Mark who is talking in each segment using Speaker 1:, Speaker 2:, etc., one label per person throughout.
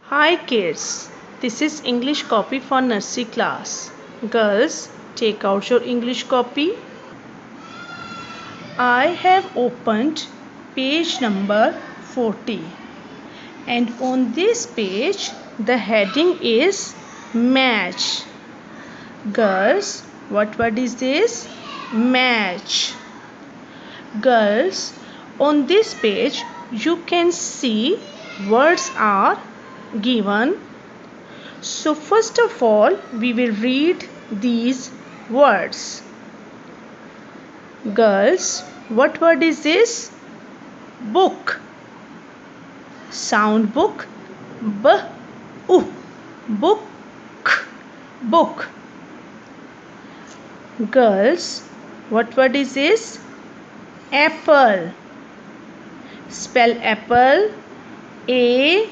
Speaker 1: Hi kids, this is English copy for nursery class. Girls, take out your English copy. I have opened page number 40 and on this page the heading is match. Girls, what word is this? Match. Girls, on this page you can see words are given. So first of all, we will read these words. Girls, what word is this? Book. Sound book. B-u. Book. Book. Girls, what word is this? Apple. Spell apple. A-P-P-L-E.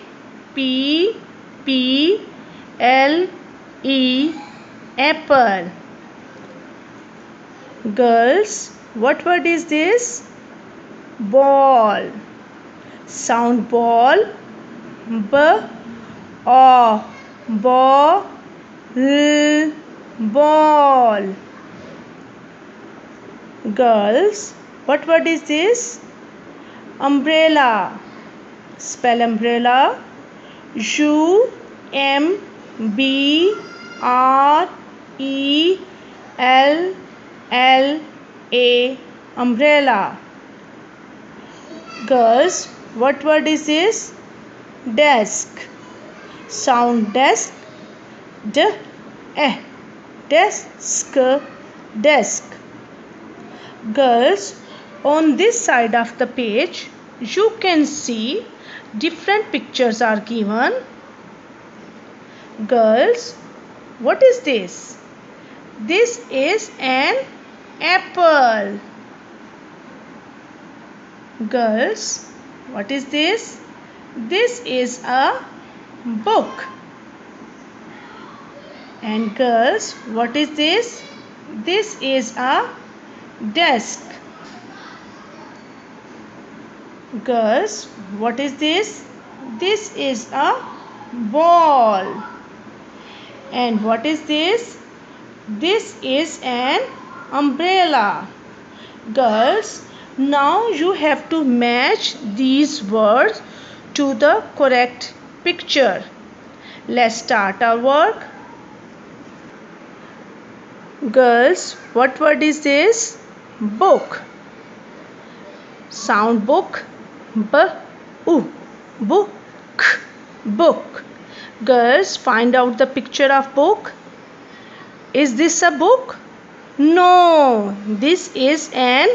Speaker 1: Apple. Girls, what word is this? Ball. Sound ball. B-O. Ball. Ball. Girls, what word is this? Umbrella. Spell umbrella. U-M-B-R-E-L-L-A. Umbrella. Girls, what word is this? Desk. Sound desk. D-E. Desk. Desk. Girls, on this side of the page you can see different pictures are given. Girls, what is this? This is an apple. Girls, what is this? This is a book. And girls, what is this? This is a desk. Girls, what is this? This is a ball. And what is this? This is an umbrella. Girls, now you have to match these words to the correct picture. Let's start our work. Girls, what word is this? Book. Sound book. B-U. Book. Book. Girls, find out the picture of book. Is this a book? No, this is an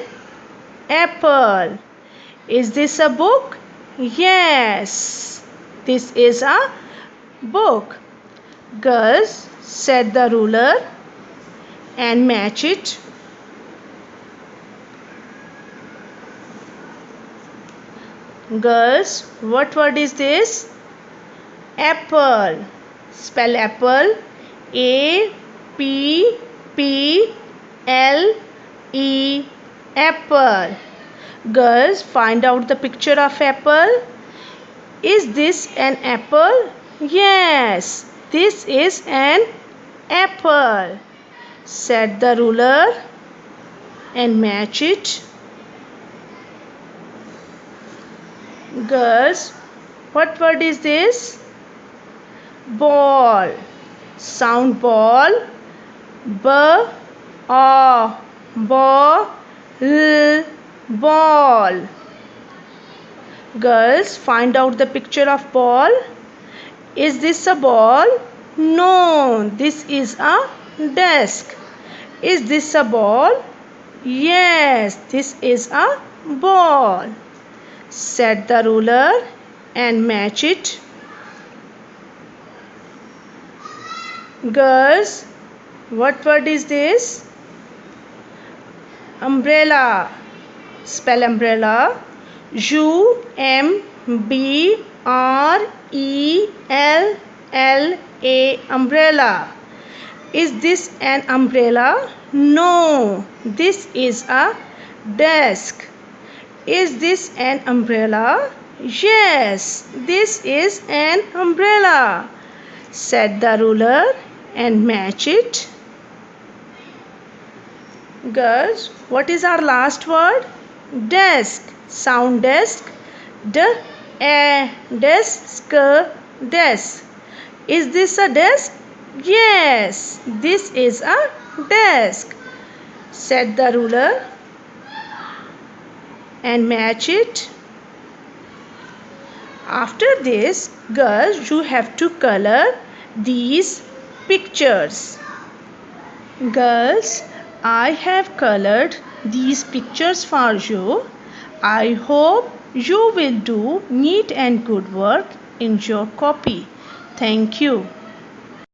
Speaker 1: apple. Is this a book? Yes, this is a book. Girls, set the ruler and match it. Girls, what word is this? Apple. Spell apple. A-P-P-L-E. Apple. Girls, find out the picture of apple. Is this an apple? Yes, this is an apple. Set the ruler and match it. Girls, what word is this? Ball. Sound ball. B-O. Ball. Ball. Girls, find out the picture of ball. Is this a ball? No, this is a desk. Is this a ball? Yes, this is a ball. Set the ruler and match it. Girls, what word is this? Umbrella. Spell umbrella. U-M-B-R-E-L-L-A. Umbrella. Is this an umbrella? No, this is a desk. Is this an umbrella? Yes, this is an umbrella. Set the ruler and match it. Girls, what is our last word? Desk. Sound desk. Desk. Desk. Is this a desk? Yes, this is a desk. Set the ruler and match it. After this, girls, you have to color these pictures. Girls, I have colored these pictures for you. I hope you will do neat and good work in your copy. Thank you.